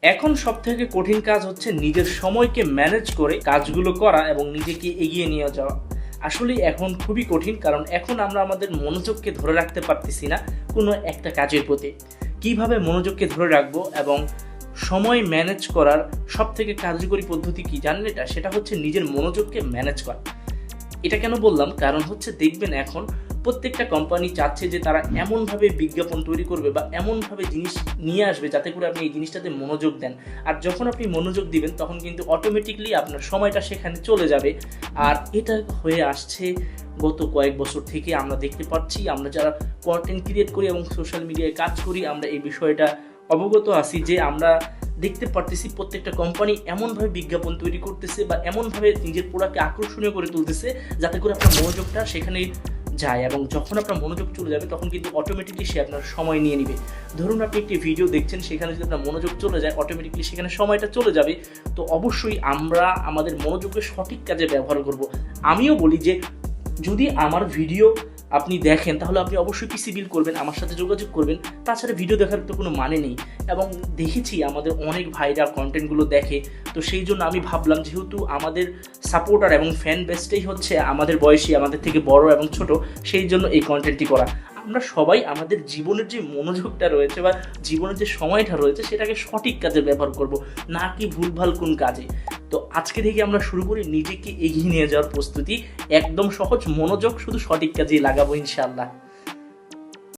এখন সবথেকে কঠিন কাজ হচ্ছে নিজের সময়কে ম্যানেজ করে কাজগুলো করা এবং নিজেকে এগিয়ে নিয়ে যাওয়া। আসলে এখন খুবই কঠিন, কারণ এখন আমরা আমাদের মনোযোগকে ধরে রাখতে পারতেছি না কোনো একটা কাজের প্রতি। কিভাবে মনোযোগকে ধরে রাখবো এবং সময় ম্যানেজ করার সবথেকে কার্যকরী পদ্ধতি কি জানেন? সেটা হচ্ছে নিজের মনোযোগকে ম্যানেজ করা। এটা কেন বললাম? কারণ হচ্ছে দেখবেন এখন প্রত্যেকটা কোম্পানি চাচ্ছে যে তারা এমনভাবে বিজ্ঞাপন তৈরি করবে বা এমনভাবে জিনিস নিয়ে আসবে যাতে করে আপনি এই জিনিসটাতে মনোযোগ দেন। আর যখন আপনি মনোযোগ দিবেন তখন কিন্তু অটোমেটিকলি আপনার সময়টা সেখানে চলে যাবে। আর এটা হয়ে আসছে গত কয়েক বছর থেকে। আমরা দেখতে পাচ্ছি, আমরা যারা কন্টেন্ট ক্রিয়েট করি এবং সোশ্যাল মিডিয়ায় কাজ করি, আমরা এই বিষয়টা অবগত আছি যে আমরা দেখতে পারতেছি প্রত্যেকটা কোম্পানি এমনভাবে বিজ্ঞাপন তৈরি করতেছে বা এমনভাবে নিজের প্রোডাক্টকে আকর্ষণীয় করে তুলতেছে যাতে করে আপনার মনোযোগটা সেখানে যায়, এবং যখন আপনার মনোযোগ চলে যাবে তখন কিন্তু অটোমেটিকলি সে আপনার সময় নিয়ে নিবে। ধরুন আপনি একটি ভিডিও দেখছেন, সেখানে যদি আপনার মনোযোগ চলে যায় অটোমেটিকলি সেখানে সময়টা চলে যাবে। তো অবশ্যই আমরা আমাদের মনোযোগকে সঠিক কাজে ব্যবহার করব। আমিও বলি যে যদি আমার ভিডিও আপনি দেখেন তাহলে আপনি অবশ্যই পিসি বিল করবেন, আমার সাথে যোগাযোগ করবেন। তাছাড়া ভিডিও দেখার তো কোনো মানে নেই। এবং দেখেছি আমাদের অনেক ভাইরা কন্টেন্টগুলো দেখে, তো সেই জন্য আমি ভাবলাম যেহেতু আমাদের সাপোর্টার এবং ফ্যান বেসটাই হচ্ছে আমাদের বয়সী, আমাদের থেকে বড় এবং ছোট, সেই জন্য এই কন্টেন্টটি করা। আমরা সবাই আমাদের জীবনের যে মনোযোগটা রয়েছে বা জীবনের যে সময়টা রয়েছে সেটাকে সঠিক কাজে ব্যবহার করব, না কি ভুলভাল কোন কাজে। তো আজকে থেকে আমরা শুরু করি নিজেকে এগিয়ে নিয়ে যাওয়ার প্রস্তুতি। একদম সহজ, মনোযোগ শুধু সঠিক কাজেই লাগাবো ইনশাআল্লাহ।